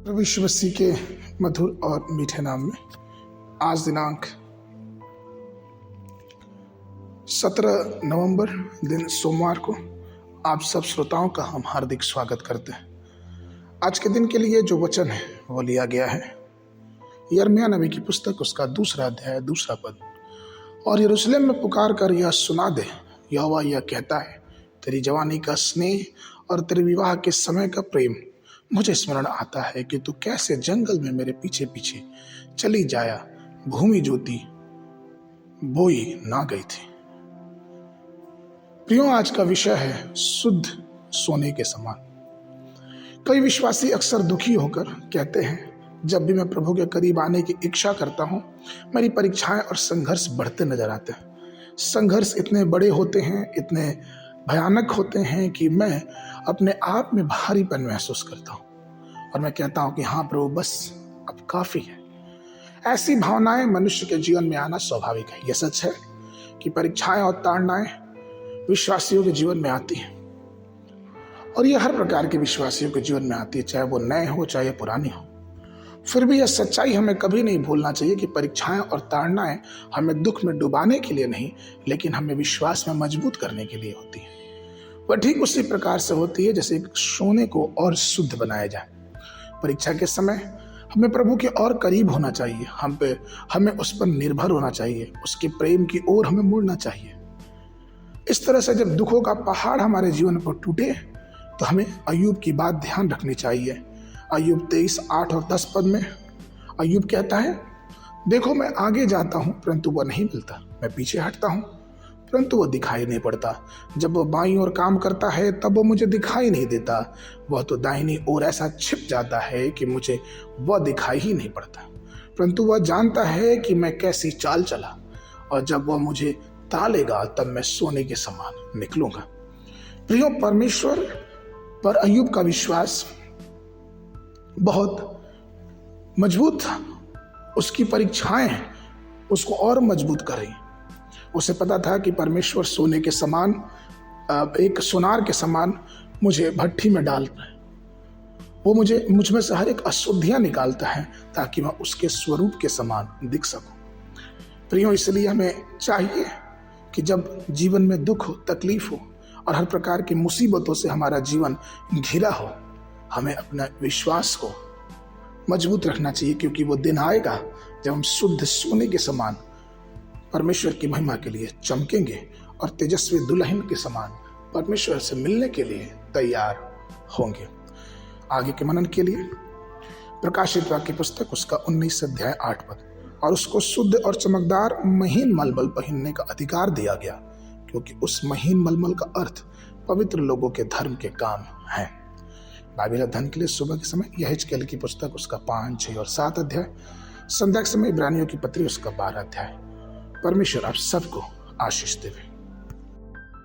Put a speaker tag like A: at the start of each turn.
A: प्रभु यीशु मसीह के मधुर और मीठे नाम में आज दिनांक 17 नवंबर दिन सोमवार को आप सब श्रोताओं का हम हार्दिक स्वागत करते हैं। आज के दिन के लिए जो वचन है वो लिया गया है यिर्मयाह नबी की पुस्तक, उसका 2 अध्याय 2 पद। और यरूशलेम में पुकार कर यह सुना दे, यहोवा यह कहता है, तेरी जवानी का स्नेह और तेरे विवाह के समय का प्रेम मुझे स्मरण आता है कि तू कैसे जंगल में मेरे पीछे पीछे चली जाया, भूमि जोती बोई ना गई थी। प्रियो, आज का विषय है शुद्ध सोने के समान। कई विश्वासी अक्सर दुखी होकर कहते हैं, जब भी मैं प्रभु के करीब आने की इच्छा करता हूं, मेरी परीक्षाएं और संघर्ष बढ़ते नजर आते हैं। संघर्ष इतने बड़े होते हैं, इतने भयानक होते हैं कि मैं अपने आप में भारीपन महसूस करता हूं और मैं कहता हूं कि हाँ प्रभु, बस अब काफी है। ऐसी भावनाएं मनुष्य के जीवन में आना स्वाभाविक है। यह सच है कि परीक्षाएं और ताड़नाएं विश्वासियों के जीवन में आती हैं और यह हर प्रकार के विश्वासियों के जीवन में आती है, चाहे वो नए हो चाहे पुरानी हो। फिर भी यह सच्चाई हमें कभी नहीं भूलना चाहिए कि परीक्षाएं और ताड़नाएं हमें दुख में डुबाने के लिए नहीं, लेकिन हमें विश्वास में मजबूत करने के लिए होती है। वह ठीक उसी प्रकार से होती है जैसे एक सोने को और शुद्ध बनाया जाए। परीक्षा के समय हमें प्रभु के और करीब होना चाहिए, हमें उस पर निर्भर होना चाहिए, उसके प्रेम की ओर हमें मुड़ना चाहिए। इस तरह से जब दुखों का पहाड़ हमारे जीवन पर टूटे तो हमें अय्यूब की बात ध्यान रखनी चाहिए। अय्यूब 23:8 और 10 पद में अय्यूब कहता है, देखो मैं आगे जाता हूं परंतु वह नहीं मिलता, मैं पीछे हटता हूं परंतु वह दिखाई नहीं पड़ता। जब वह बाईं ओर काम करता है तब वह मुझे दिखाई नहीं देता, वह तो दाहिनी ओर ऐसा छिप जाता है कि मुझे वह दिखाई ही नहीं पड़ता। परंतु वह जानता है कि मैं कैसी चाल चला, और जब वह मुझे तालेगा तब मैं सोने के समान निकलूंगा। प्रियो, परमेश्वर पर अय्यूब का विश्वास बहुत मजबूत था। उसकी परीक्षाएं उसको और मजबूत करें। उसे पता था कि परमेश्वर सोने के समान, एक सोनार के समान मुझे भट्ठी में डालता है। वो मुझ में से हर एक अशुद्धियां निकालता है ताकि मैं उसके स्वरूप के समान दिख सकूं। प्रियो, इसलिए हमें चाहिए कि जब जीवन में दुख हो, तकलीफ हो और हर प्रकार की मुसीबतों से हमारा जीवन घिरा हो, हमें अपना विश्वास को मजबूत रखना चाहिए, क्योंकि वो दिन आएगा जब हम शुद्ध सोने के समान परमेश्वर की महिमा के लिए चमकेंगे और तेजस्वी दुल्हन के समान परमेश्वर से मिलने के लिए तैयार होंगे। आगे के मनन के लिए प्रकाशित वाक्य पुस्तक, उसका 19 अध्याय 8 पद। और उसको शुद्ध और चमकदार महीन मलमल पहनने का अधिकार दिया गया, क्योंकि उस महीन मलमल का अर्थ पवित्र लोगों के धर्म के काम है। बाइबल अध्ययन के लिए सुबह के समय यहेजकेल की पुस्तक, उसका 5, 6 और 7 अध्याय। संध्या के समय इब्रानियों की पत्री, उसका 12 अध्याय। परमेश्वर आप सबको आशीष देवे।